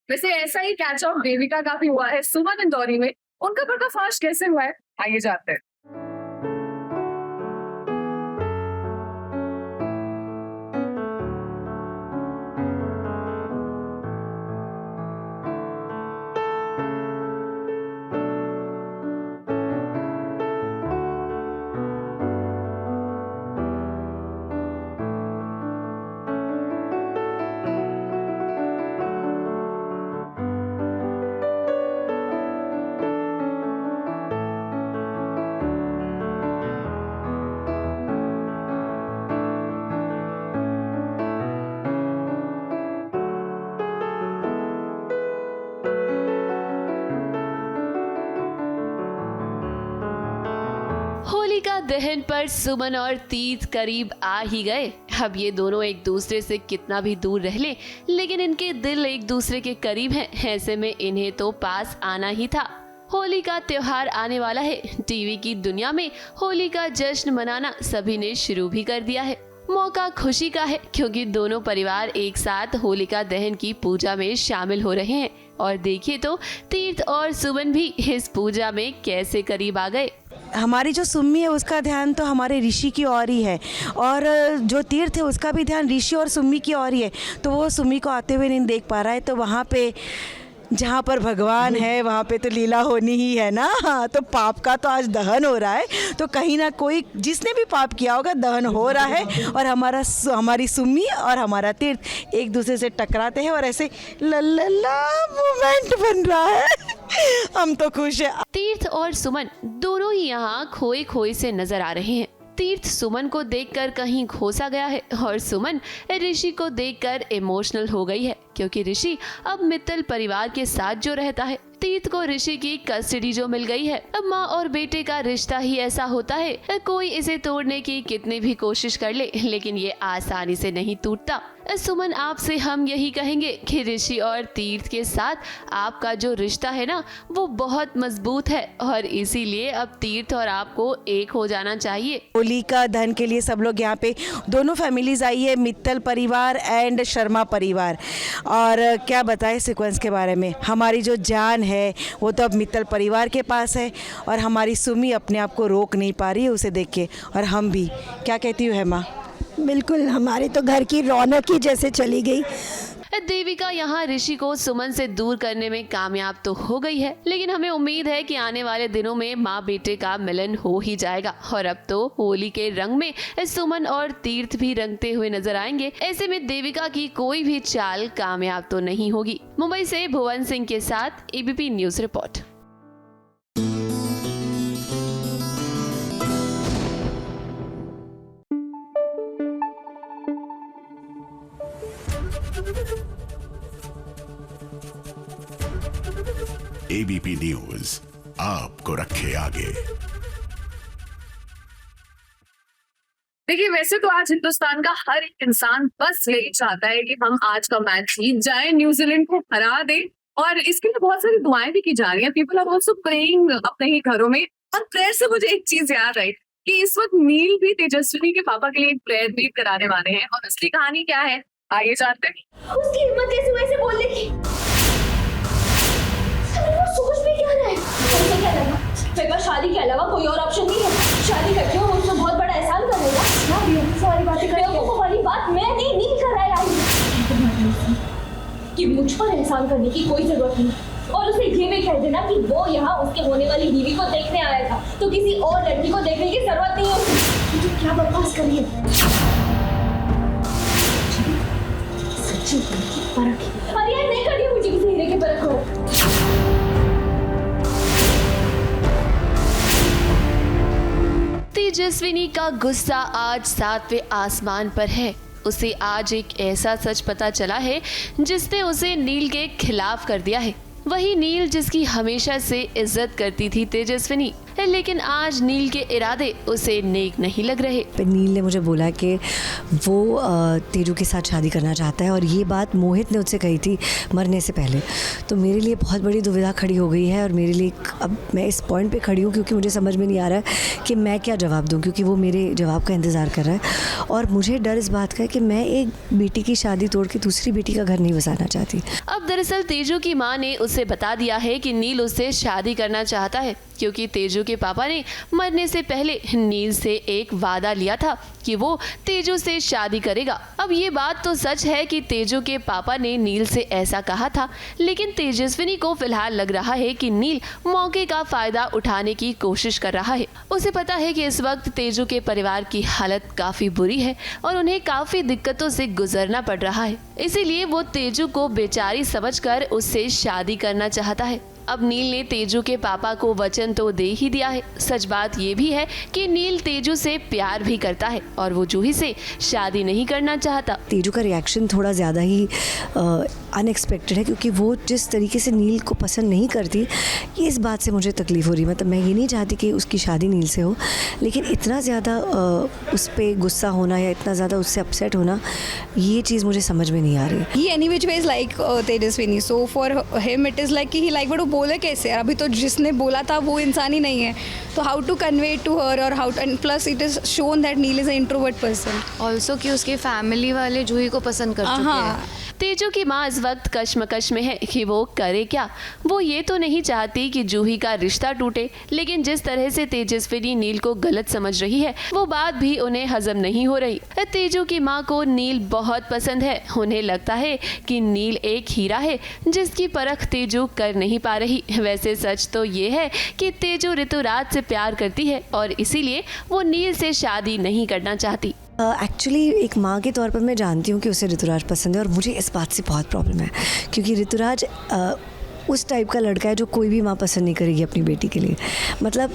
वैसे ऐसा ही catch of Devika का भी हुआ है सुमन इंदौरी में। उनका पर्दाफाश कैसे हुआ है, आइए जानते हैं। होलिका दहन पर सुमन और तीर्थ करीब आ ही गए। अब ये दोनों एक दूसरे से कितना भी दूर रह ले, लेकिन इनके दिल एक दूसरे के करीब हैं। ऐसे में इन्हें तो पास आना ही था। होली का त्योहार आने वाला है। टीवी की दुनिया में होली का जश्न मनाना सभी ने शुरू भी कर दिया है। मौका खुशी का है क्योंकि दोनों परिवार एक साथ होलिका दहन की पूजा में शामिल हो रहे हैं। और देखिए तो तीर्थ और सुमन भी इस पूजा में कैसे करीब आ गए। हमारी जो सुम्मी है उसका ध्यान तो हमारे ऋषि की ओर ही है, और जो तीर्थ है उसका भी ध्यान ऋषि और सुम्मी की ओर ही है। तो वो सुम्मी को आते हुए नहीं देख पा रहा है, तो वहाँ पे जहाँ पर भगवान है वहाँ पे तो लीला होनी ही है ना। तो पाप का तो आज दहन हो रहा है, तो कहीं ना कोई जिसने भी पाप किया होगा दहन हो रहा है, और हमारी सुम्मी और हमारा तीर्थ एक दूसरे से टकराते हैं और ऐसे लल्ला मोमेंट बन रहा है। हम तो खुश है। तीर्थ और सुमन दोनों ही यहाँ खोए खोए से नजर आ रहे हैं। तीर्थ सुमन को देखकर कहीं खोसा गया है और सुमन ऋषि को देखकर इमोशनल हो गई है, क्योंकि ऋषि अब मित्तल परिवार के साथ जो रहता है। तीर्थ को ऋषि की कस्टडी जो मिल गई है। अब माँ और बेटे का रिश्ता ही ऐसा होता है, कोई इसे तोड़ने की कितनी भी कोशिश कर ले, लेकिन ये आसानी से नहीं टूटता। सुमन, आपसे हम यही कहेंगे कि ऋषि और तीर्थ के साथ आपका जो रिश्ता है ना, वो बहुत मजबूत है, और इसीलिए अब तीर्थ और आपको एक हो जाना चाहिए। होली का दहन के लिए सब लोग यहाँ पे दोनों फैमिलीज आई है, मित्तल परिवार एंड शर्मा परिवार। और क्या बताएं सीक्वेंस के बारे में। हमारी जो जान है वो तो अब मित्तल परिवार के पास है, और हमारी सुमी अपने आप को रोक नहीं पा रही है उसे देख के। और हम भी, क्या कहती हूँ हेमा? बिल्कुल, हमारी तो घर की रौनक ही जैसे चली गई। देविका यहाँ ऋषि को सुमन से दूर करने में कामयाब तो हो गई है, लेकिन हमें उम्मीद है कि आने वाले दिनों में माँ बेटे का मिलन हो ही जाएगा। और अब तो होली के रंग में सुमन और तीर्थ भी रंगते हुए नजर आएंगे। ऐसे में देविका की कोई भी चाल कामयाब तो नहीं होगी। मुंबई से भुवन सिंह के साथ ABP news report. ABP news आपको रखे आगे। देखिए, वैसे तो आज हिंदुस्तान का हर एक इंसान बस यही चाहता है कि हम आज का मैच जीत जाए, न्यूजीलैंड को हरा दें, और इसके लिए बहुत सारी दुआएं भी की जा रही हैं। पीपल आर आल्सो प्रेइंग अपने ही घरों में। और प्रेयर से मुझे एक चीज याद आई कि इस वक्त नील भी तेजस्विनी के पापा के लिए एक प्रेयर भी कराने वाले हैं, और उसकी कहानी क्या है, आइए जानते हैं। उसकी हिम्मत कैसे हुई ऐसे बोलने की? वो सोच भी क्या रहा है? उसे क्या लगा? मेरे पास शादी के अलावा कोई और ऑप्शन नहीं है। शादी करके वो मुझसे बहुत बड़ा एहसान करेगा। ना भी सारी बातें करके वो वाली बात मैं नहीं कराया कि मुझ पर एहसान करने की कोई जरूरत नहीं। और उसे ये भी कह देना कि वो यहाँ उसके होने वाली बीवी को देखने आया था, तो किसी और लड़की को देखने की जरूरत नहीं होती। तो क्या बकवास करिए? सच्ची परख। अरे यार, नहीं करनी मुझे किसी हीरे की परख हो। तेजस्विनी का गुस्सा आज 7वें आसमान पर है। उसे आज एक ऐसा सच पता चला है जिसने उसे नील के खिलाफ कर दिया है। वही नील जिसकी हमेशा से इज्जत करती थी तेजस्विनी। लेकिन आज नील के इरादे उसे नेक नहीं लग रहे। नील ने मुझे बोला कि वो तेजू के साथ शादी करना चाहता है, और ये बात मोहित ने उससे कही थी मरने से पहले। तो मेरे लिए बहुत बड़ी दुविधा खड़ी हो गई है, और मेरे लिए अब मैं इस पॉइंट पे खड़ी हूँ क्योंकि मुझे समझ में नहीं आ रहा है कि मैं क्या जवाब दूँ, क्योंकि वो मेरे जवाब का इंतज़ार कर रहा है। और मुझे डर इस बात का है कि मैं एक बेटी की शादी तोड़ के दूसरी बेटी का घर नहीं बसाना चाहती। अब दरअसल तेजू की मां ने उसे बता दिया है कि नील उससे शादी करना चाहता है, क्योंकि तेजू के पापा ने मरने से पहले नील से एक वादा लिया था कि वो तेजू से शादी करेगा। अब ये बात तो सच है कि तेजू के पापा ने नील से ऐसा कहा था, लेकिन तेजस्विनी को फिलहाल लग रहा है कि नील मौके का फायदा उठाने की कोशिश कर रहा है। उसे पता है कि इस वक्त तेजू के परिवार की हालत काफी बुरी है और उन्हें काफी दिक्कतों से गुजरना पड़ रहा है, इसीलिए वो तेजू को बेचारी समझकर उससे शादी करना चाहता है। अब नील ने तेजू के पापा को वचन तो दे ही दिया है। सच बात ये भी है कि नील तेजू से प्यार भी करता है और वो जूही से शादी नहीं करना चाहता। तेजू का रिएक्शन थोड़ा ज़्यादा ही अनएक्सपेक्टेड है, क्योंकि वो जिस तरीके से नील को पसंद नहीं करती, ये इस बात से मुझे तकलीफ़ हो रही है। मतलब मैं ये नहीं चाहती कि उसकी शादी नील से हो, लेकिन इतना ज़्यादा उस पर गुस्सा होना या इतना ज़्यादा उससे अपसेट होना, ये चीज़ मुझे समझ में नहीं आ रही। He any which ways like Tejaswini, so for him it is like कि he like but वो बोले कैसे? अभी तो जिसने बोला था वो इंसान ही नहीं है, तो how to convey it to her, और how to, and plus it is shown that Neil is an introvert person. Also कि उसके फैमिली वाले जूही को पसंद कर चुके हैं। तेजू की मां इस वक्त कश्मकश में है कि वो करे क्या। वो ये तो नहीं चाहती कि जूही का रिश्ता टूटे, लेकिन जिस तरह से तेजस्विनी नील को गलत समझ रही है, वो बात भी उन्हें हजम नहीं हो रही। तेजू की मां को नील बहुत पसंद है। उन्हें लगता है कि नील एक हीरा है जिसकी परख तेजू कर नहीं पा रही। वैसे सच तो ये है कि तेजू ऋतुराज से प्यार करती है और इसीलिए वो नील से शादी नहीं करना चाहती। एक्चुअली एक माँ के तौर पर मैं जानती हूँ कि उसे ऋतुराज पसंद है, और मुझे इस बात से बहुत प्रॉब्लम है, क्योंकि ऋतुराज उस टाइप का लड़का है जो कोई भी माँ पसंद नहीं करेगी अपनी बेटी के लिए। मतलब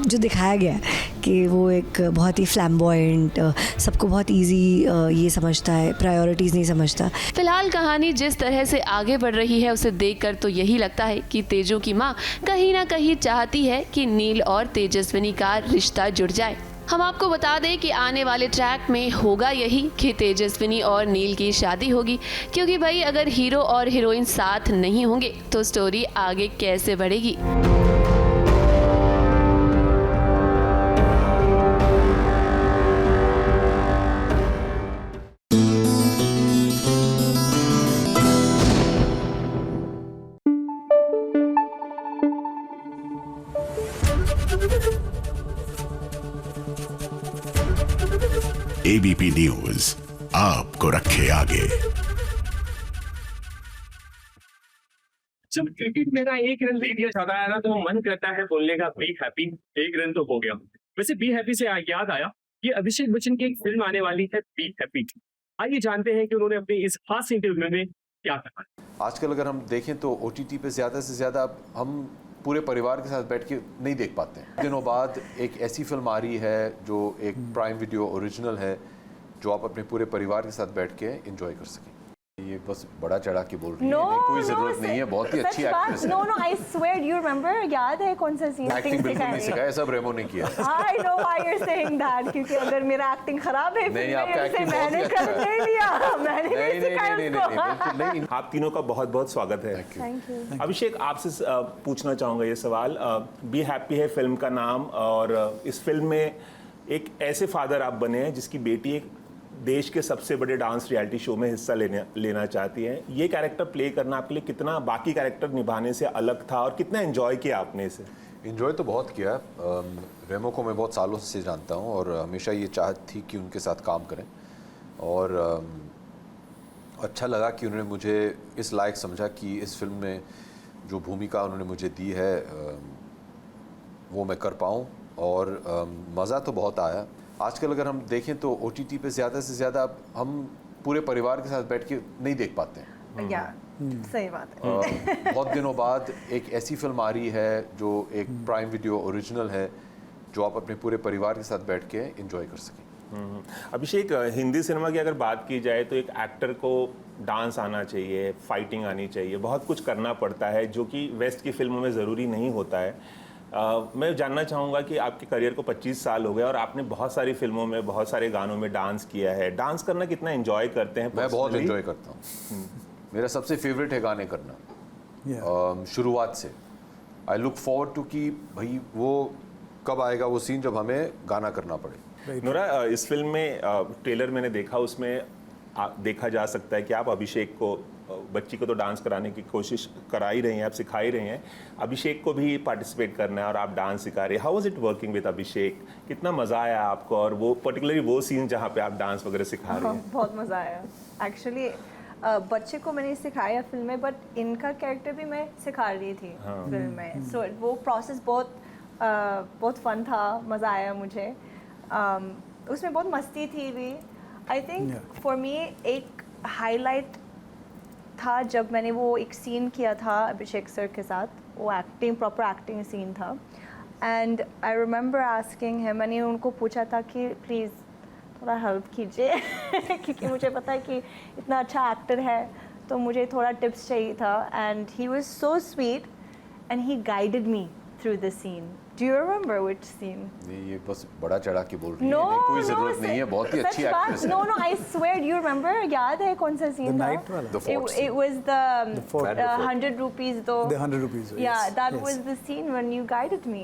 जो दिखाया गया है कि वो एक बहुत ही फ्लैम्बॉयंट, सबको बहुत इजी ये समझता है, प्रायोरिटीज़ नहीं समझता। फिलहाल कहानी जिस तरह से आगे बढ़ रही है उसे देखकर तो यही लगता है कि तेजू की माँ कहीं ना कहीं चाहती है कि नील और तेजस्विनी का रिश्ता जुड़ जाए। हम आपको बता दें कि आने वाले ट्रैक में होगा यही कि तेजस्विनी और नील की शादी होगी, क्योंकि भाई अगर हीरो और हीरोइन साथ नहीं होंगे तो स्टोरी आगे कैसे बढ़ेगी। एबीपी न्यूज आपको रखे आगे। जब क्रिकेट मेरा एक रन ले दिया जाता है ना, तो मन करता है बोलने का बी हैप्पी, एक रन तो हो गया। वैसे बी हैप्पी से याद आया, ये अभिषेक बच्चन की एक फिल्म आने वाली है बी हैप्पी। आइए जानते हैं कि उन्होंने अपने इस खास इंटरव्यू में क्या कहा। आजकल अगर हम देखें तो ओटीटी पे ज़्यादा से ज़्यादा हम पूरे परिवार के साथ बैठ के नहीं देख पाते हैं। दिनों बाद एक ऐसी फिल्म आ रही है जो एक प्राइम वीडियो ओरिजिनल है, जो आप अपने पूरे परिवार के साथ बैठ के एंजॉय कर सकें। ये बस बड़ा चढ़ा के बोल रही है, कोई ज़रूरत नहीं है, बहुत ही अच्छी एक्ट्रेस है। No I swear, you remember, याद है कौन सा सीन? एक्टिंग बिल्कुल नहीं सिखाया, सब रेमो ने किया। I know why you are saying that, क्योंकि अगर मेरा एक्टिंग खराब है नहीं, आपका एक्टिंग बहुत ही अच्छा है। नहीं लिया, मैंने नहीं सिखाया उसको। नहीं, आप तीनों का बहुत बहुत स्वागत है। Thank you. अभिषेक, आपसे पूछना चाहूँगा ये सवाल। बी हैप्पी है फिल्म का नाम, और इस फिल्म में एक ऐसे फादर आप बने हैं जिसकी बेटी एक देश के सबसे बड़े डांस रियलिटी शो में हिस्सा लेना चाहती है। ये कैरेक्टर प्ले करना आपके लिए कितना बाकी कैरेक्टर निभाने से अलग था, और कितना एंजॉय किया आपने इसे? एंजॉय तो बहुत किया। रेमो को मैं बहुत सालों से जानता हूँ और हमेशा ये चाहत थी कि उनके साथ काम करें, और अच्छा लगा कि उन्होंने मुझे इस लायक समझा कि इस फिल्म में जो भूमिका उन्होंने मुझे दी है वो मैं कर पाऊँ, और मज़ा तो बहुत आया। आजकल अगर हम देखें तो ओटीटी पे ज़्यादा से ज़्यादा हम पूरे परिवार के साथ बैठ के नहीं देख पाते हैं। सही बात है। बहुत दिनों बाद एक ऐसी फिल्म आ रही है जो एक प्राइम वीडियो ओरिजिनल है, जो आप अपने पूरे परिवार के साथ बैठ के एंजॉय कर सकें। अभिषेक, हिंदी सिनेमा की अगर बात की जाए तो एक एक्टर को डांस आना चाहिए, फाइटिंग आनी चाहिए, बहुत कुछ करना पड़ता है जो कि वेस्ट की फिल्मों में ज़रूरी नहीं होता है। मैं जानना चाहूँगा कि आपके करियर को 25 साल हो गए और आपने बहुत सारी फिल्मों में, बहुत सारे गानों में डांस किया है। डांस करना कितना एंजॉय करते हैं? मैं बहुत एंजॉय करता हूँ। मेरा सबसे फेवरेट है गाने करना, शुरुआत से। आई लुक फॉरवर्ड टू कि भाई वो कब आएगा वो सीन जब हमें गाना करना पड़े। नूरा, इस फिल्म में ट्रेलर मैंने देखा, उसमें देखा जा सकता है कि आप अभिषेक को, बच्ची को तो डांस कराने की कोशिश करा ही रही हैं, आप सिखा ही रही हैं, अभिषेक को भी पार्टिसिपेट करना है और आप डांस सिखा रहे हैं। How was it working with Abhishek? कितना मज़ा आया आपको? और वो पर्टिकुलरली वो सीन जहाँ पे आप डांस वगैरह सिखा रहे हैं। बहुत मज़ा आया एक्चुअली। बच्चे को मैंने सिखाया फिल्म में, बट इनका कैरेक्टर भी मैं सिखा रही थी फिल्म में। सो वो प्रोसेस बहुत फन था, मज़ा आया मुझे। उसमें बहुत मस्ती थी भी। आई थिंक फॉर मी एक हाईलाइट था जब मैंने वो एक सीन किया था अभिषेक सर के साथ, वो प्रॉपर एक्टिंग सीन था। एंड आई रिमेंबर आस्किंग है, मैंने उनको पूछा था कि प्लीज़ थोड़ा हेल्प कीजिए क्योंकि मुझे पता है कि इतना अच्छा एक्टर है, तो मुझे थोड़ा टिप्स चाहिए था। And he was so sweet and he guided me through the scene. Do you remember which scene? नहीं, ये बस बड़ा चढ़ा के बोल रही है। कोई जरूरत नहीं है, बहुत ही अच्छी एक्ट्रेस है। No I swear, do you remember? याद है कौन सा सीन था? It was the 100 rupees though. The 100 rupees. Yeah, that was the scene when you guided me.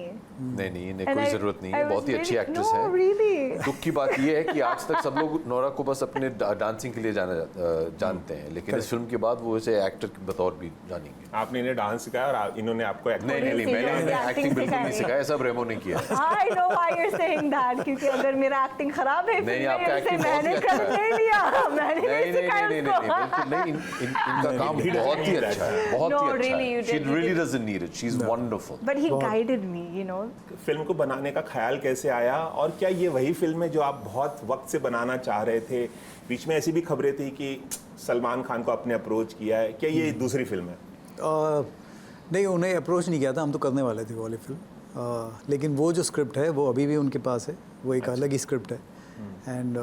नहीं, कोई जरूरत नहीं है, बहुत ही अच्छी एक्ट्रेस है। No, really. दुख की बात ये है कि आज तक सब लोग नोरा को बस अपने डांसिंग के लिए जानते हैं, लेकिन इस फिल्म के बाद वो इसे एक्टर के बतौर भी जानेंगे। आपने इन्हें डांस सिखाया और इन्होंने आपको एक्टिंग? नहीं, मैंने एक्टिंग बिल्कुल नहीं सिखाया, सब रेमो ने किया। I know why you're saying that, क्योंकि अगर मेरा एक्टिंग खराब है नहीं, आपका एक्टिंग मैंने कर लिया, मैंने नहीं सिखाया बिल्कुल नहीं। इनका काम बहुत ही अच्छा है, बहुत ही अच्छा है। She really doesn't need it. She's wonderful. But he guided me, you know. Film को बनाने का ख्याल कैसे आया, और क्या ये वही फिल्म है जो आप बहुत वक्त से बनाना चाह रहे थे? बीच में ऐसी भी खबरें थी कि सलमान खान को आपने अप्रोच किया है, क्या ये दूसरी फिल्म है? नहीं, उन्हें अप्रोच नहीं किया था, हम तो करने वाले थे वो वाली फिल्म। लेकिन वो जो स्क्रिप्ट है वो अभी भी उनके पास है, वो एक अलग ही स्क्रिप्ट है। एंड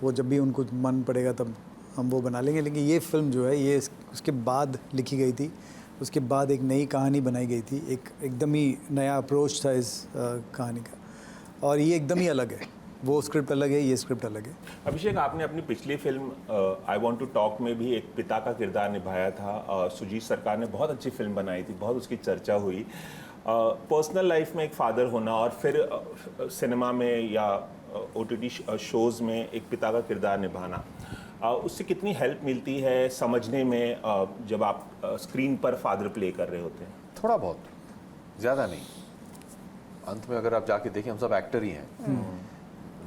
वो जब भी उनको मन पड़ेगा तब हम वो बना लेंगे। लेकिन ये फिल्म जो है ये उसके बाद लिखी गई थी, उसके बाद एक नई कहानी बनाई गई थी, एक एकदम ही नया अप्रोच था इस कहानी का, और ये एकदम ही अलग है। वो स्क्रिप्ट अलग है, ये स्क्रिप्ट अलग है। अभिषेक, आपने अपनी पिछली film I want to talk में भी एक पिता का किरदार निभाया था। सुजीत सरकार ने बहुत अच्छी फिल्म बनाई थी, बहुत उसकी चर्चा हुई। पर्सनल लाइफ में एक फादर होना और फिर सिनेमा में या OTT शोज़ में एक पिता का किरदार निभाना, उससे कितनी हेल्प मिलती है समझने में जब आप स्क्रीन पर फादर प्ले कर रहे होते हैं? थोड़ा बहुत, ज़्यादा नहीं। अंत में अगर आप जाके देखें, हम सब एक्टर ही हैं।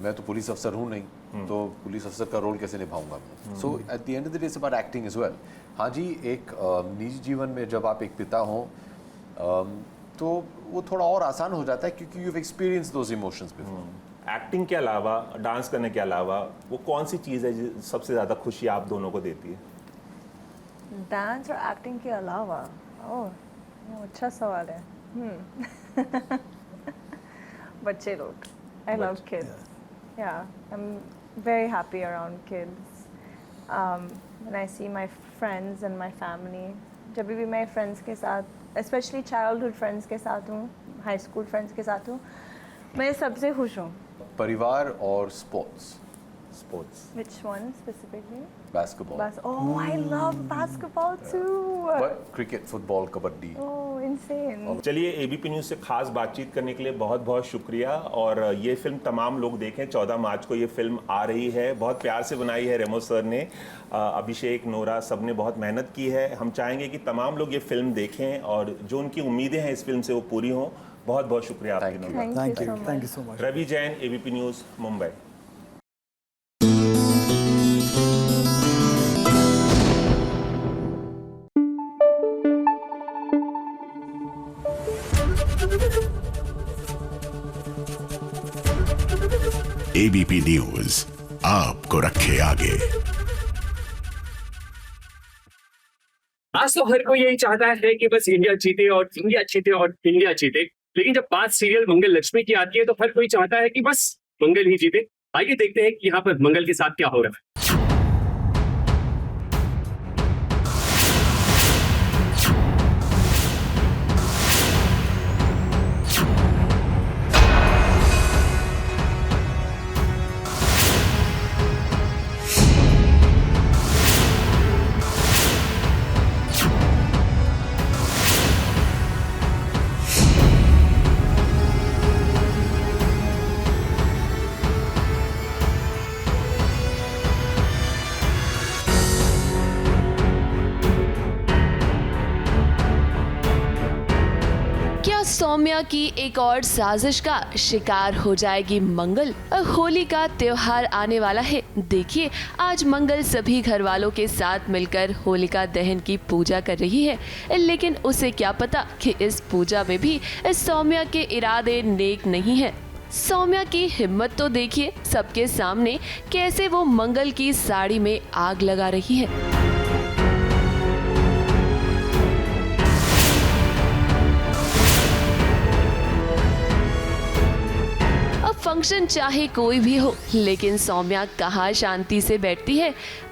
मैं तो पुलिस अफसर हूँ नहीं, तो पुलिस अफसर का रोल कैसे निभाऊंगा मैं? So at the end of the day it's about acting as well. हाँ जी, एक निजी जीवन में जब आप एक पिता हों तो वो थोड़ा और आसान हो जाता है, क्योंकि you have experienced those emotions before. Acting के अलावा, डांस करने के अलावा, वो कौन सी चीज़ है जो सबसे ज़्यादा खुशी आप दोनों को देती है? डांस और एक्टिंग के अलावा? ओह, अच्छा सवाल है। बच्चे लोग, I love kids. Yeah, I'm very happy around kids. When I see my friends and my family, जब भी मैं फ्रेंड्स के साथ, स्पेशली चाइल्डहुड फ्रेंड्स के साथ हूँ, हाई स्कूल फ्रेंड्स के साथ हूँ, मैं सबसे खुश हूँ। परिवार और sports. Which one specifically? Basketball. Oh, I love basketball too. But cricket, football, kabaddi. Oh, insane. चलिए, ABP न्यूज़ से खास बातचीत करने के लिए बहुत बहुत शुक्रिया। और ये फिल्म तमाम लोग देखें, 14 मार्च को ये फिल्म आ रही है। बहुत प्यार से बनाई है रेमो सर ने, अभिषेक, नोरा, सब ने बहुत मेहनत की है। हम चाहेंगे कि तमाम लोग ये फिल्म देखें और जो उनकी उम्मीदें हैं इस फिल्म से वो पूरी हों। बहुत बहुत शुक्रिया आपकी। Thank you so much. Ravi Jain, ABP news, Mumbai. ABP news आपको रखे आगे। आज तो हर कोई यही चाहता है कि बस इंडिया जीते और इंडिया जीते और इंडिया जीते, लेकिन जब बात सीरियल मंगल लक्ष्मी की आती है तो हर कोई चाहता है कि बस मंगल ही जीते। आइए देखते हैं कि यहाँ पर मंगल के साथ क्या हो रहा है। सौम्या की एक और साजिश का शिकार हो जाएगी मंगल। होली का त्योहार आने वाला है। देखिए, आज मंगल सभी घर वालों के साथ मिलकर होलिका दहन की पूजा कर रही है, लेकिन उसे क्या पता कि इस पूजा में भी सौम्या के इरादे नेक नहीं है। सौम्या की हिम्मत तो देखिए, सबके सामने कैसे वो मंगल की साड़ी में आग लगा रही है। फंक्शन चाहे कोई भी हो, लेकिन सौम्या कहाँ शांति से बैठती है।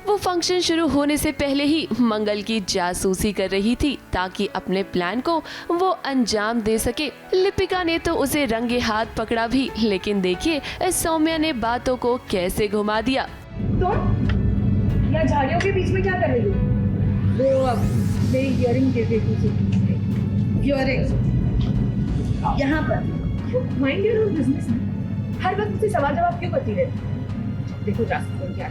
वो फंक्शन शुरू होने से पहले ही मंगल की जासूसी कर रही थी ताकि अपने प्लान को वो अंजाम दे सके। लिपिका ने तो उसे रंगे हाथ पकड़ा भी, लेकिन देखिए सौम्या ने बातों को कैसे घुमा दिया। तुम या झाड़ियों के बीच में क्या कर रही हो? वो अब मेरी हियरिंग गिर गई थी। हियरिंग यहाँ पर माइंड योर ओन बिजनेस। हर वक्त मुझसे सवाल जवाब क्यों करती रहती? देखो जासूस क्या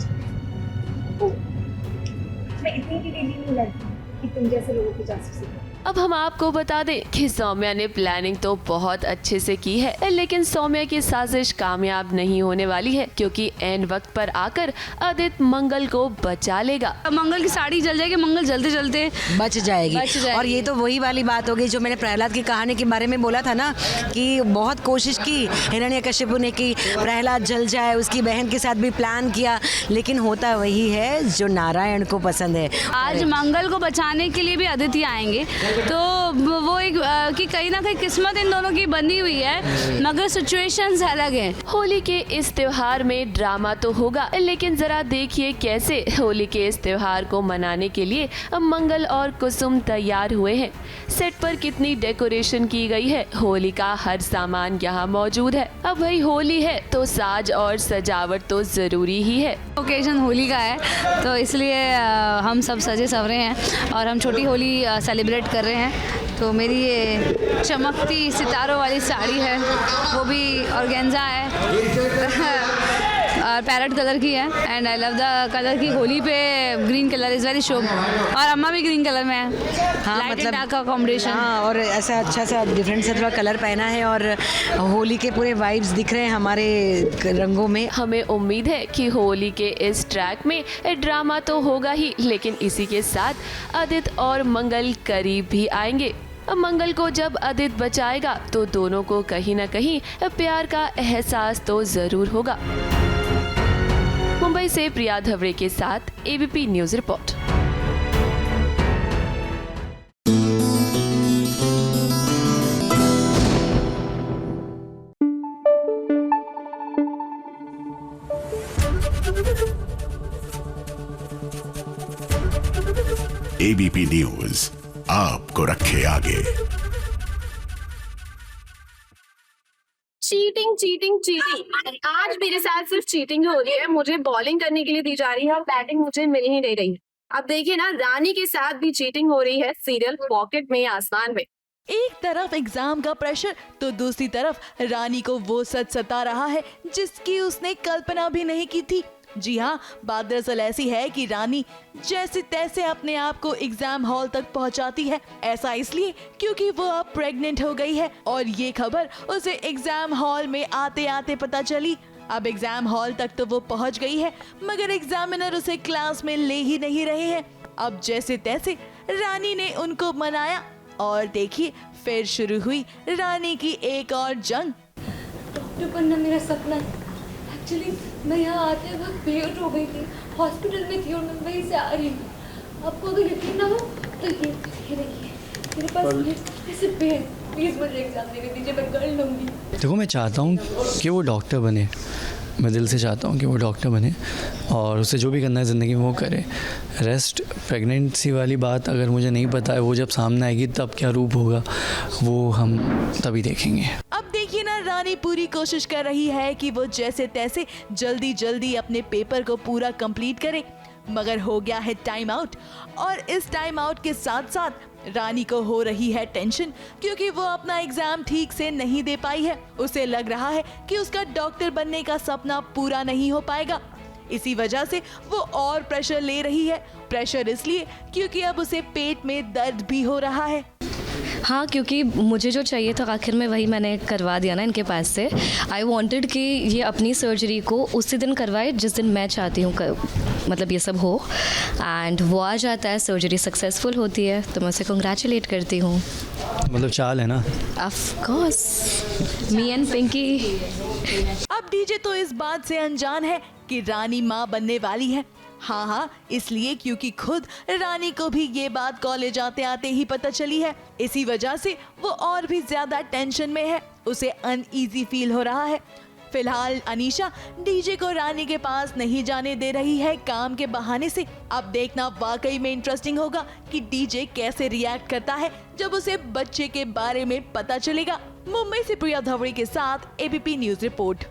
मैं इतनी भी डेली नहीं लड़ती कि तुम जैसे लोगों की जासूसी करो। अब हम आपको बता दें कि सौम्या ने प्लानिंग तो बहुत अच्छे से की है, लेकिन सौम्या की साजिश कामयाब नहीं होने वाली है, क्योंकि एन वक्त पर आकर आदित्य मंगल को बचा लेगा। मंगल की साड़ी जल जाएगी, मंगल जलते जलते बच जाएगी। और ये तो वही वाली बात हो गई जो मैंने प्रहलाद की कहानी के बारे में बोला था ना, कि बहुत कोशिश की हिरण्यकशिपु ने कि प्रहलाद जल जाए, उसकी बहन के साथ भी प्लान किया, लेकिन होता वही है जो नारायण को पसंद है। आज मंगल को बचाने के लिए भी आदित्य आएंगे, तो वो एक कि कहीं ना कहीं किस्मत इन दोनों की बंधी हुई है, मगर सिचुएशंस अलग हैं। होली के इस त्योहार में ड्रामा तो होगा, लेकिन जरा देखिए कैसे होली के इस त्योहार को मनाने के लिए मंगल और कुसुम तैयार हुए हैं। सेट पर कितनी डेकोरेशन की गई है, होली का हर सामान यहाँ मौजूद है। अब भाई होली है तो साज और सजावट तो जरूरी ही है। ओकेजन होली का है, तो इसलिए हम सब सजे सवरे हैं और हम छोटी होली सेलिब्रेट कर रहे हैं। तो मेरी ये चमकती सितारों वाली साड़ी है, वो भी ऑर्गेन्जा है और पैरेट कलर की है, and I love the colour की। होली पे ग्रीन कलर इज़ वेरी शुभ, और अम्मा भी ग्रीन कलर में है। हाँ, लाइट मतलब एंड डार्क का कॉम्बिनेशन। हाँ, और ऐसा अच्छा सा डिफरेंट सा थोड़ा कलर पहना है और होली के पूरे वाइब्स दिख रहे हैं हमारे रंगों में। हमें उम्मीद है कि होली के इस ट्रैक में ड्रामा तो होगा ही, लेकिन इसी के साथ आदित्य और मंगल करीब भी आएंगे। मंगल को जब आदित्य बचाएगा तो दोनों को कहीं ना कहीं प्यार का एहसास तो जरूर होगा। मुंबई से प्रिया धवरे के साथ ABP news report. ABP news आपको रखे आगे। चीटिंग चीटिंग चीटिंग, आज मेरे साथ सिर्फ चीटिंग हो रही है। मुझे बॉलिंग करने के लिए दी जा रही है और बैटिंग मुझे मिल ही नहीं रही। अब देखिए ना, रानी के साथ भी चीटिंग हो रही है सीरियल पॉकेट में आसमान में। एक तरफ एग्जाम का प्रेशर तो दूसरी तरफ रानी को वो सच सता रहा है जिसकी उसने कल्पना भी नहीं की थी। जी हाँ, बात दरअसल ऐसी है कि रानी जैसे तैसे अपने आप को एग्जाम हॉल तक पहुंचाती है। ऐसा इसलिए क्योंकि वो अब प्रेग्नेंट हो गई है और ये खबर उसे एग्जाम हॉल में आते आते पता चली। अब एग्जाम हॉल तक तो वो पहुंच गई है, मगर एग्जामिनर उसे क्लास में ले ही नहीं रहे हैं। अब जैसे तैसे रानी ने उनको मनाया और देखिए फिर शुरू हुई रानी की एक और जंग। डॉक्टर बनना मेरा सपना है। एक्चुअली मैं यहाँ आते वक्त बेहोश हो गई थी, हॉस्पिटल में थी और मैं वहीं से आ रही हूँ। आपको अगर यकीन ना हो तो ये देखिए, मेरे पास ऐसे पे, प्लीज़ मुझे एग्जाम देने दीजिए, मैं कर लूँगी। देखो, मैं चाहता हूँ कि वो डॉक्टर बने, मैं दिल से चाहता हूँ कि वो डॉक्टर बने और उसे जो भी करना है ज़िंदगी में वो करे। रेस्ट प्रेगनेंसी वाली बात अगर मुझे नहीं पता है, वो जब सामने आएगी तब क्या रूप होगा वो हम तभी देखेंगे। अब देखिए ना, रानी पूरी कोशिश कर रही है कि वो जैसे तैसे जल्दी जल्दी अपने पेपर को पूरा कंप्लीट करे, मगर हो गया है टाइम आउट। और इस टाइम आउट के साथ साथ रानी को हो रही है टेंशन, क्योंकि वो अपना एग्जाम ठीक से नहीं दे पाई है। उसे लग रहा है कि उसका डॉक्टर बनने का सपना पूरा नहीं हो पाएगा। इसी वजह से वो और प्रेशर ले रही है। प्रेशर इसलिए क्योंकि अब उसे पेट में दर्द भी हो रहा है। हाँ, क्योंकि मुझे जो चाहिए था आखिर में वही मैंने करवा दिया ना इनके पास से। आई वांटेड कि ये अपनी सर्जरी को उसी दिन करवाए जिस दिन मैं चाहती हूँ मतलब ये सब हो, एंड वो आ जाता है, सर्जरी सक्सेसफुल होती है, तो मैं उसे कंग्रेचुलेट करती हूँ। मतलब चाल है ना? Of course, me and Pinky. अब डीजे तो इस बात से अनजान है कि रानी माँ बनने वाली है। हाँ, इसलिए क्योंकि खुद रानी को भी ये बात कॉलेज आते आते ही पता चली है। इसी वजह से वो और भी ज्यादा टेंशन में है, उसे अनईजी फील हो रहा है। फिलहाल अनीशा डीजे को रानी के पास नहीं जाने दे रही है काम के बहाने से। अब देखना वाकई में इंटरेस्टिंग होगा कि डीजे कैसे रिएक्ट करता है जब उसे बच्चे के बारे में पता चलेगा। मुंबई से प्रिया धवड़ी के साथ ABP news report.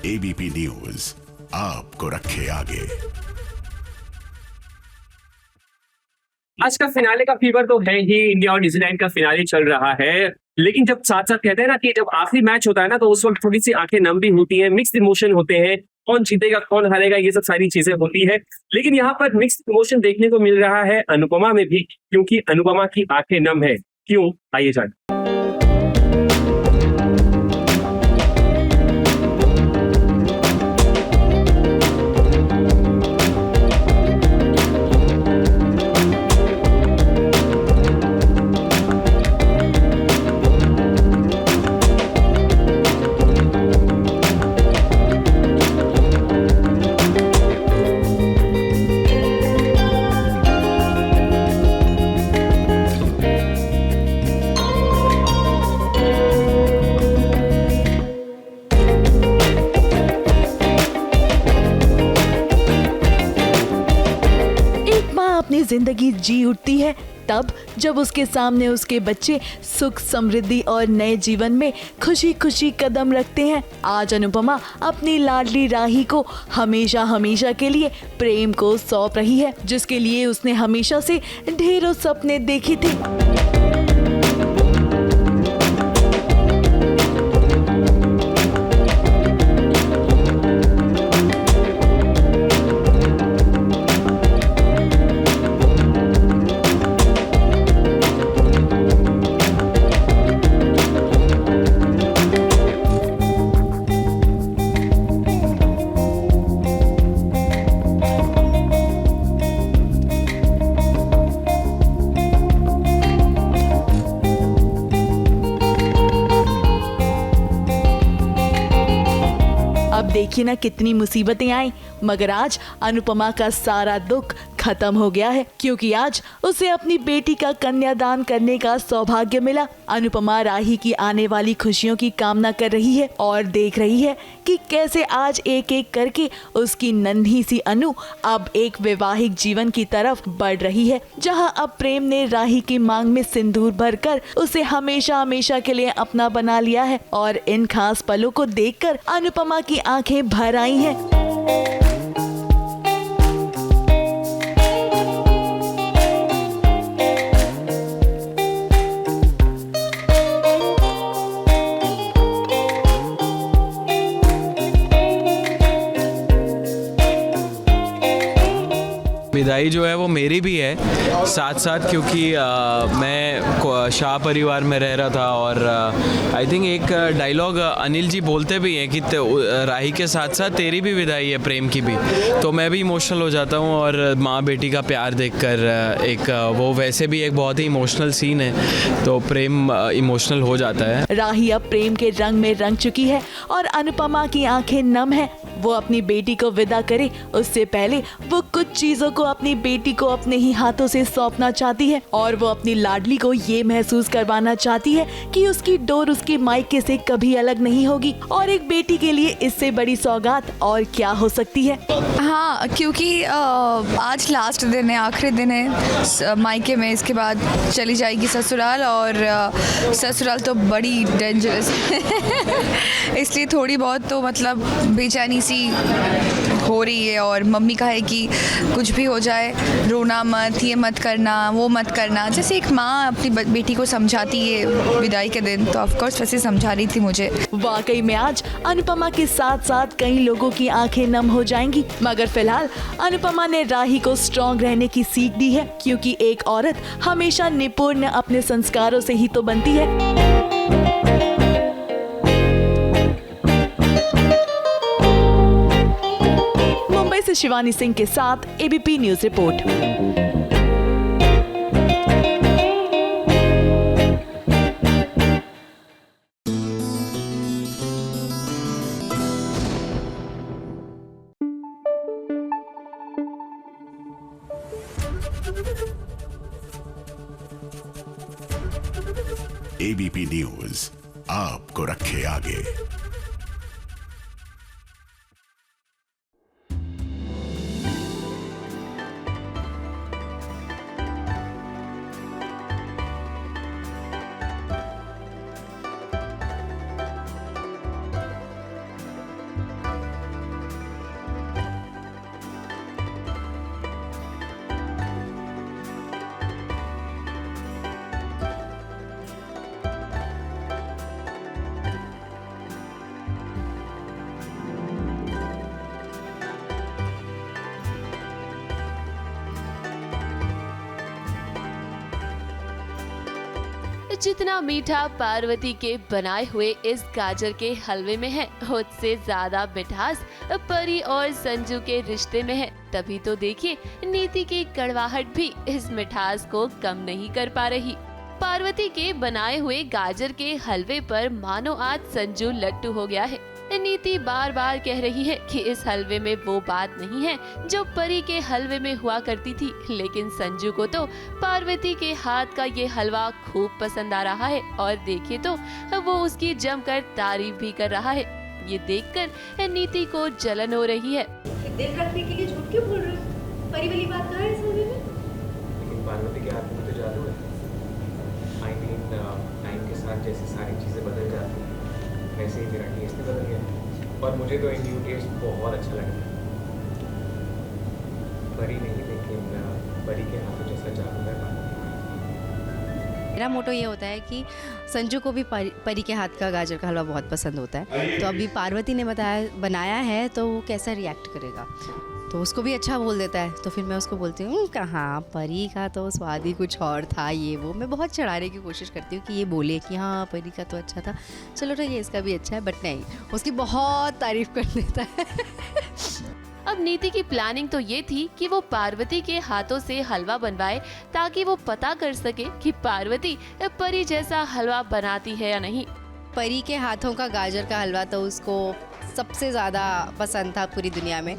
ABP news आपको रखे आगे। आज का फिनाले का फीवर तो है ही, इंडिया और न्यूजीलैंड का फिनाले चल रहा है, लेकिन जब साथ साथ कहते हैं ना कि जब आखिरी मैच होता है ना तो उस वक्त थोड़ी सी आंखें नम भी होती हैं, मिक्स्ड इमोशन होते हैं, कौन जीतेगा कौन हारेगा ये सब सारी चीजें होती है। लेकिन यहाँ पर मिक्स्ड इमोशन देखने को मिल रहा है अनुपमा में भी, क्योंकि अनुपमा की आंखें नम है। क्यों, आइए जान। अपनी जिंदगी जी उठती है तब जब उसके सामने उसके बच्चे सुख समृद्धि और नए जीवन में खुशी खुशी कदम रखते हैं। आज अनुपमा अपनी लाडली राही को हमेशा हमेशा के लिए प्रेम को सौंप रही है, जिसके लिए उसने हमेशा से ढेरों सपने देखे थे। अब देखिए ना कितनी मुसीबतें आई, मगर आज अनुपमा का सारा दुख खत्म हो गया है, क्योंकि आज उसे अपनी बेटी का कन्यादान करने का सौभाग्य मिला। अनुपमा राही की आने वाली खुशियों की कामना कर रही है और देख रही है कि कैसे आज एक एक करके उसकी नन्ही सी अनु अब एक वैवाहिक जीवन की तरफ बढ़ रही है, जहां अब प्रेम ने राही की मांग में सिंदूर भरकर उसे हमेशा हमेशा के लिए अपना बना लिया है। और इन खास पलों को देखकर अनुपमा की आंखें भर आई हैं। विदाई जो है वो मेरी भी है साथ साथ, क्योंकि मैं शाह परिवार में रह रहा था और आई थिंक एक डायलॉग अनिल जी बोलते भी हैं कि राही के साथ साथ तेरी भी विदाई है, प्रेम की भी, तो मैं भी इमोशनल हो जाता हूँ। और माँ बेटी का प्यार देखकर एक वो वैसे भी एक बहुत ही इमोशनल सीन है, तो प्रेम इमोशनल हो जाता है। राही अब प्रेम के रंग में रंग चुकी है और अनुपमा की आंखें नम है। वो अपनी बेटी को विदा करे उससे पहले वो कुछ चीजों को अपनी बेटी को अपने ही हाथों से सौंपना चाहती है और वो अपनी लाडली को ये महसूस करवाना चाहती है कि उसकी डोर उसके मायके से कभी अलग नहीं होगी। और एक बेटी के लिए इससे बड़ी सौगात और क्या हो सकती है। हाँ, क्योंकि आज लास्ट दिन है, आखिरी दिन है मायके में, इसके बाद चली जाएगी ससुराल और ससुराल तो बड़ी डेंजरस इसलिए थोड़ी बहुत तो मतलब बेचैनी सी हो रही है और मम्मी का है कि कुछ भी हो जाए रोना मत, ये मत करना, वो मत करना, जैसे एक माँ अपनी बेटी को समझाती है विदाई के दिन, तो ऑफ कोर्स वैसे समझा रही थी मुझे। वाकई में आज अनुपमा के साथ साथ कई लोगों की आंखें नम हो जाएंगी, मगर फिलहाल अनुपमा ने राही को स्ट्रॉन्ग रहने की सीख दी है, क्योंकि एक औरत हमेशा निपुण अपने संस्कारों से ही तो बनती है। मुंबई से शिवानी सिंह के साथ ABP news report. ABP news आपको रखे आगे। जितना मीठा पार्वती के बनाए हुए इस गाजर के हलवे में है, उससे ज्यादा मिठास परी और संजू के रिश्ते में है। तभी तो देखिए नीति की कड़वाहट भी इस मिठास को कम नहीं कर पा रही। पार्वती के बनाए हुए गाजर के हलवे पर मानो आज संजू लट्टू हो गया है। नीति बार बार कह रही है कि इस हलवे में वो बात नहीं है जो परी के हलवे में हुआ करती थी, लेकिन संजू को तो पार्वती के हाथ का ये हलवा खूब पसंद आ रहा है और देखिए तो वो उसकी जमकर तारीफ भी कर रहा है। ये देखकर नीति को जलन हो रही है। दिल रखने के लिए झूठ क्यों बोल रहे हो? परी वाली बात कहाँ है इस हलवे में? लेकिन पार्वती के हाथ में तो जादू है। आई मीन टाइम के साथ जैसे सारी चीज़ें बदल जाती हैं वैसे ही मेरा टेस्ट बदल गया और मुझे तो न्यू टेस्ट बहुत अच्छा लगा। परी नहीं, लेकिन परी के हाथों जैसा जादू है। मेरा मोटो ये होता है कि संजू को भी परी के हाथ का गाजर का हलवा बहुत पसंद होता है, तो अभी पार्वती ने बनाया है तो वो कैसा रिएक्ट करेगा, तो उसको भी अच्छा बोल देता है। तो फिर मैं उसको बोलती हूँ कहाँ, परी का तो स्वाद ही कुछ और था, ये वो मैं बहुत चढ़ाने की कोशिश करती हूँ कि ये बोले कि हाँ परी का तो अच्छा था, चलो तो ये इसका भी अच्छा है, बट नहीं, उसकी बहुत तारीफ कर देता है। अब नीति की प्लानिंग तो ये थी कि वो पार्वती के हाथों से हलवा बनवाए ताकि वो पता कर सके कि पार्वती परी जैसा हलवा बनाती है या नहीं। परी के हाथों का गाजर का हलवा तो उसको सबसे ज़्यादा पसंद था पूरी दुनिया में,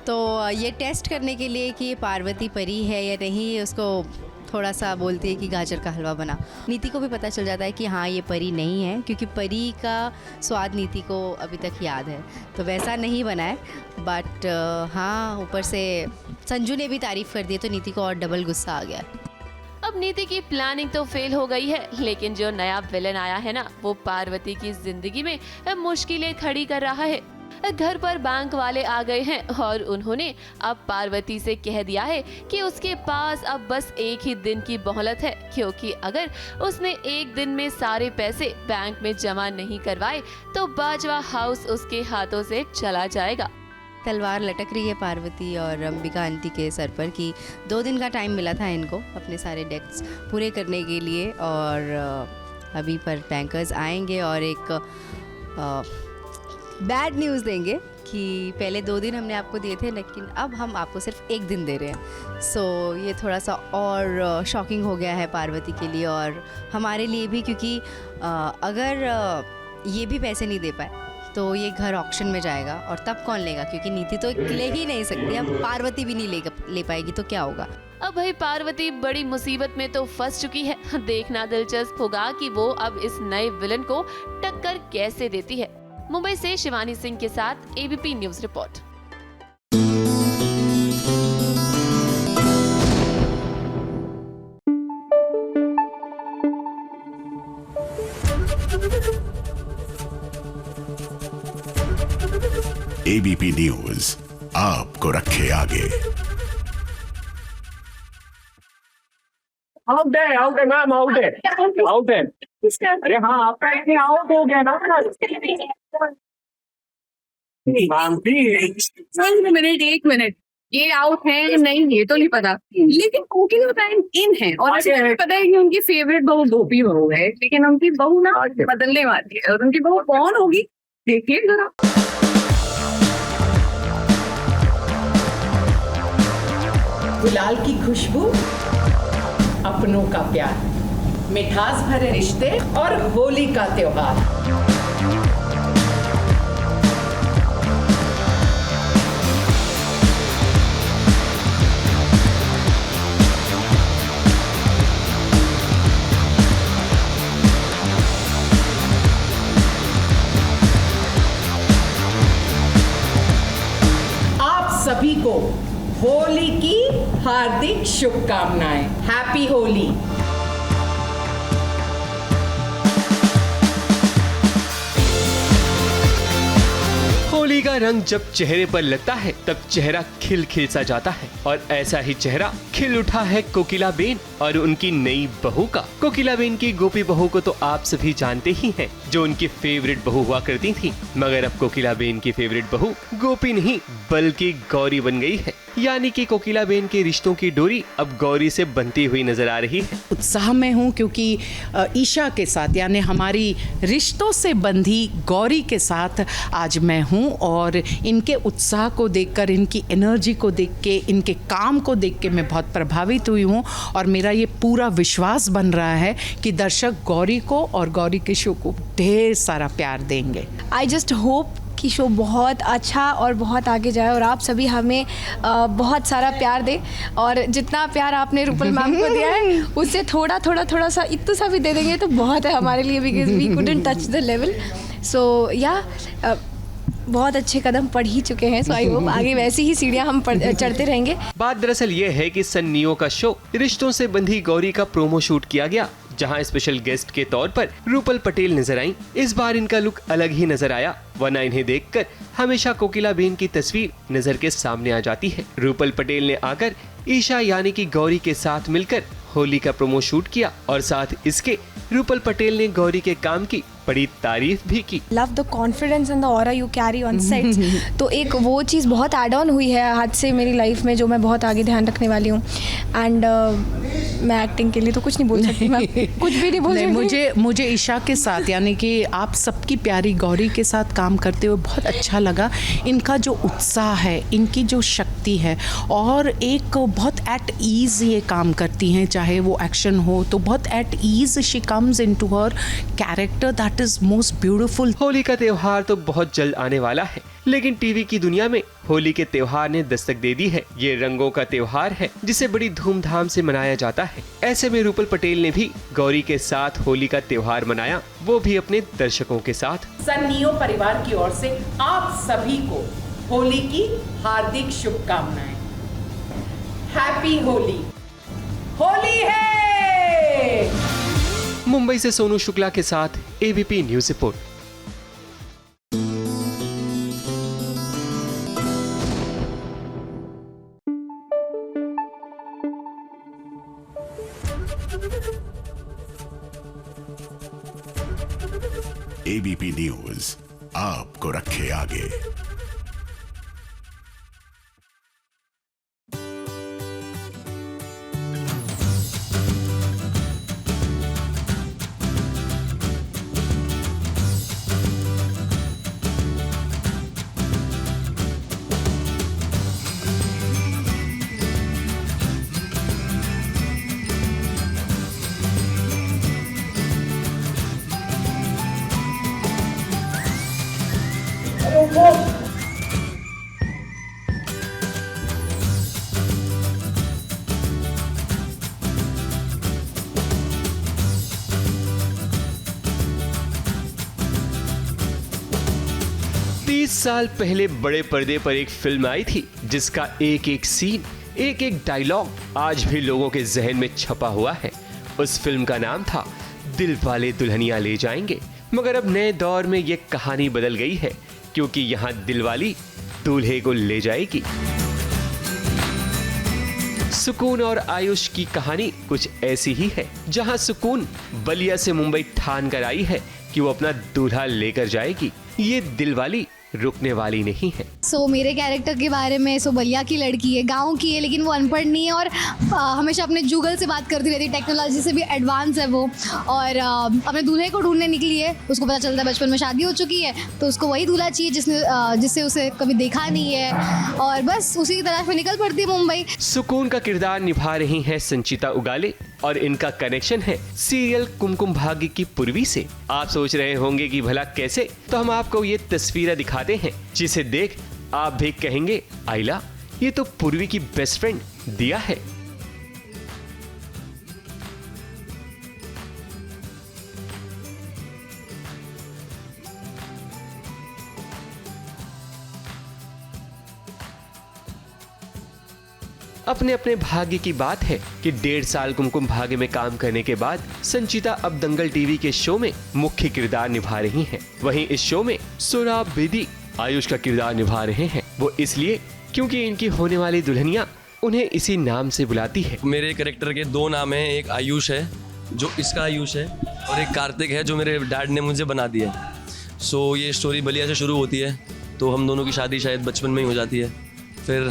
तो ये टेस्ट करने के लिए कि पार्वती परी है या नहीं, उसको थोड़ा सा बोलती है कि गाजर का हलवा बना। नीति को भी पता चल जाता है कि हाँ ये परी नहीं है, क्योंकि परी का स्वाद नीति को अभी तक याद है, तो वैसा नहीं बना है। बट हाँ, ऊपर से संजू ने भी तारीफ़ कर दी तो नीति को और डबल गुस्सा आ गया। अब नीति की प्लानिंग तो फेल हो गई है, लेकिन जो नया विलन आया है ना, वो पार्वती की जिंदगी में मुश्किलें खड़ी कर रहा है। घर पर बैंक वाले आ गए हैं और उन्होंने अब पार्वती से कह दिया है कि उसके पास अब बस एक ही दिन की मोहलत है, क्योंकि अगर उसने एक दिन में सारे पैसे बैंक में जमा नहीं करवाए तो बाजवा हाउस उसके हाथों से चला जाएगा। तलवार लटक रही है पार्वती और अंबिका आंटी के सर पर कि 2 दिन का टाइम मिला था इनको अपने सारे डेट्स पूरे करने के लिए, और अभी पर बैंकर्स आएंगे और एक बैड न्यूज़ देंगे कि पहले 2 दिन हमने आपको दिए थे, लेकिन अब हम आपको सिर्फ 1 दिन दे रहे हैं। सो ये थोड़ा सा और शॉकिंग हो गया है पार्वती के लिए और हमारे लिए भी, क्योंकि अगर ये भी पैसे नहीं दे पाए तो ये घर ऑक्शन में जाएगा और तब कौन लेगा, क्योंकि नीति तो ले ही नहीं सकती, अब पार्वती भी नहीं ले पाएगी तो क्या होगा। अब भाई पार्वती बड़ी मुसीबत में तो फंस चुकी है। देखना दिलचस्प होगा कि वो अब इस नए विलन को टक्कर कैसे देती है। मुंबई से शिवानी सिंह के साथ ABP news report. ABP news आपको रखे आगे। आउट है मैम, आउट है। अरे हाँ, आपका आउट हो गया ना मैम। एक मिनट, ये आउट है या नहीं ये तो नहीं पता, लेकिन कोकिला बेन इन है और मुझे पता है कि उनकी फेवरेट बहू गोपी बहू है, लेकिन उनकी बहू ना बदलने वाली है और उनकी बहू कौन होगी देखिए जरा। गुलाल की खुशबू, अपनों का प्यार, मिठास भरे रिश्ते और होली का त्योहार। आप सभी को होली की हार्दिक शुभकामनाएं। हैप्पी होली। होली का रंग जब चेहरे पर लगता है तब चेहरा खिल खिल सा जाता है, और ऐसा ही चेहरा खिल उठा है कोकिला बेन और उनकी नई बहू का। कोकिला बेन की गोपी बहू को तो आप सभी जानते ही हैं, जो उनकी फेवरेट बहू हुआ करती थी, मगर अब कोकिला बेन की फेवरेट बहू गोपी नहीं बल्कि गौरी बन गई है। यानी कि कोकिला बेन के रिश्तों की डोरी अब गौरी से बनती हुई नजर आ रही है। उत्साह में हूँ क्योंकि ईशा के साथ यानी हमारी रिश्तों से बंधी गौरी के साथ आज मैं हूँ, और इनके उत्साह को देखकर, इनकी एनर्जी को देख के, इनके काम को देख के मैं बहुत प्रभावित हुई हूँ, और मेरा ये पूरा विश्वास बन रहा है कि दर्शक गौरी को और गौरी के शो को ढेर सारा प्यार देंगे। आई जस्ट होप कि शो बहुत अच्छा और बहुत आगे जाए और आप सभी हमें बहुत सारा प्यार दें, और जितना प्यार आपने रूपल मैम को दिया है उससे थोड़ा सा इतना सा भी दे देंगे तो बहुत है हमारे लिए, because we couldn't touch the level. So yeah बहुत अच्छे कदम पढ़ ही चुके हैं, सो आई होप आगे वैसी ही सीढ़ियां हम चढ़ते रहेंगे। बात दरअसल ये है कि सन नियो का शो रिश्तों से बंधी गौरी का प्रोमो शूट किया गया, जहां स्पेशल गेस्ट के तौर पर रूपल पटेल नजर आईं। इस बार इनका लुक अलग ही नजर आया, वरना इन्हें देखकर हमेशा कोकिला बेन की तस्वीर नजर के सामने आ जाती है। रूपल पटेल ने आकर ईशा यानी कि गौरी के साथ मिलकर होली का प्रोमो शूट किया, और साथ इसके रूपल पटेल ने गौरी के काम की बड़ी तारीफ भी की। Love the confidence and the aura you carry on sets. तो एक वो चीज़ बहुत ऐड ऑन हुई है आज से मेरी लाइफ में, जो मैं बहुत आगे ध्यान रखने वाली हूँ। एंड मैं एक्टिंग के लिए तो कुछ नहीं बोल सकती, मैं कुछ भी नहीं बोल सकती। मुझे ईशा के साथ यानी कि आप सबकी प्यारी गौरी के साथ काम करते हुए बहुत अच्छा लगा। इनका जो उत्साह है, इनकी जो शक्ति है, और एक बहुत एट ईज ये काम करती हैं, चाहे वो एक्शन हो तो बहुत at ease she comes into her character, that is most beautiful. Holi का त्योहार तो बहुत जल्द आने वाला है, लेकिन टीवी की दुनिया में होली के त्योहार ने दस्तक दे दी है। ये रंगों का त्योहार है जिसे बड़ी धूमधाम से मनाया जाता है। ऐसे में रूपल पटेल ने भी गौरी के साथ होली का त्योहार मनाया, वो भी अपने दर्शकों के साथ। सन नियो परिवार की ओर से आप सभी को होली की हार्दिक शुभकामनाएं। हैप्पी होली। होली है। मुंबई से सोनू शुक्ला के साथ ABP news report. ABP news आपको रखे आगे। साल पहले बड़े पर्दे पर एक फिल्म आई थी जिसका एक एक सीन, एक एक डायलॉग आज भी लोगों के जहन में छपा हुआ है। उस फिल्म का नाम था दिल वाले दुल्हनिया ले जाएंगे। मगर अब नए दौर में ये कहानी बदल गई है, क्योंकि यहाँ दिलवाली दूल्हे को ले जाएगी। सुकून और आयुष की कहानी कुछ ऐसी ही है, जहां सुकून बलिया से मुंबई ठान कर आई है कि वो अपना दूल्हा लेकर जाएगी। ये दिलवाली रुकने वाली नहीं है। मेरे कैरेक्टर के बारे में, बलिया की लड़की है, गांव की है, लेकिन वो अनपढ़ नहीं है और हमेशा अपने जुगल से बात करती रहती है। टेक्नोलॉजी से भी एडवांस है वो, और अपने दूल्हे को ढूंढने निकली है। उसको पता चलता है बचपन में शादी हो चुकी है, तो उसको वही दूल्हा चाहिए जिससे उसे कभी देखा नहीं है, और बस उसी की तलाश में निकल पड़ती है मुंबई। सुकून का किरदार निभा रही हैं संचिता उगाले और इनका कनेक्शन है सीरियल कुमकुम भाग्य की पूर्वी से। आप सोच रहे होंगे कि भला कैसे, तो हम आपको ये तस्वीरें दिखाते हैं जिसे देख आप भी कहेंगे आइला, ये तो पूर्वी की बेस्ट फ्रेंड दिया है। अपने अपने भाग्य की बात है कि 1.5 साल कुमकुम भाग्य में काम करने के बाद संचिता अब दंगल टीवी के शो में मुख्य किरदार निभा रही हैं। वहीं इस शो में सोराब बेदी आयुष का किरदार निभा रहे हैं। वो इसलिए क्योंकि इनकी होने वाली दुल्हनिया उन्हें इसी नाम से बुलाती है। मेरे कैरेक्टर के 2 नाम हैं, एक आयुष है जो इसका आयुष है, और एक कार्तिक है जो मेरे डैड ने मुझे बना दिया है। ये स्टोरी बलिया से शुरू होती है, तो हम दोनों की शादी शायद बचपन में ही हो जाती है। फिर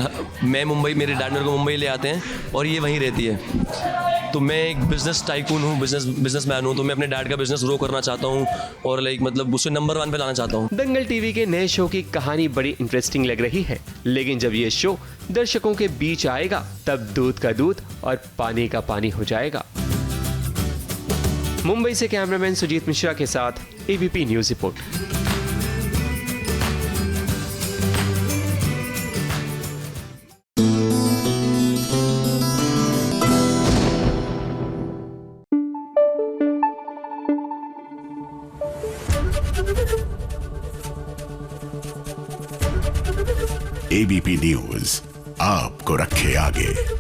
मैं मुंबई, मेरे डैड मेरे को मुंबई ले आते हैं और ये वहीं रहती है। तो मैं एक बिजनेस टाइकून हूँ, बिजनेसमैन हूँ, तो मैं अपने डैड का बिजनेस ग्रो करना चाहता हूँ और मतलब उसे नंबर 1 पे लाना चाहता हूँ। दंगल टीवी के नए शो की कहानी बड़ी इंटरेस्टिंग लग रही है, लेकिन जब ये शो दर्शकों के बीच आएगा तब दूध का दूध और पानी का पानी हो जाएगा। मुंबई से कैमरामैन सुजीत मिश्रा के साथ ABP news report. ABP news आपको रखे आगे।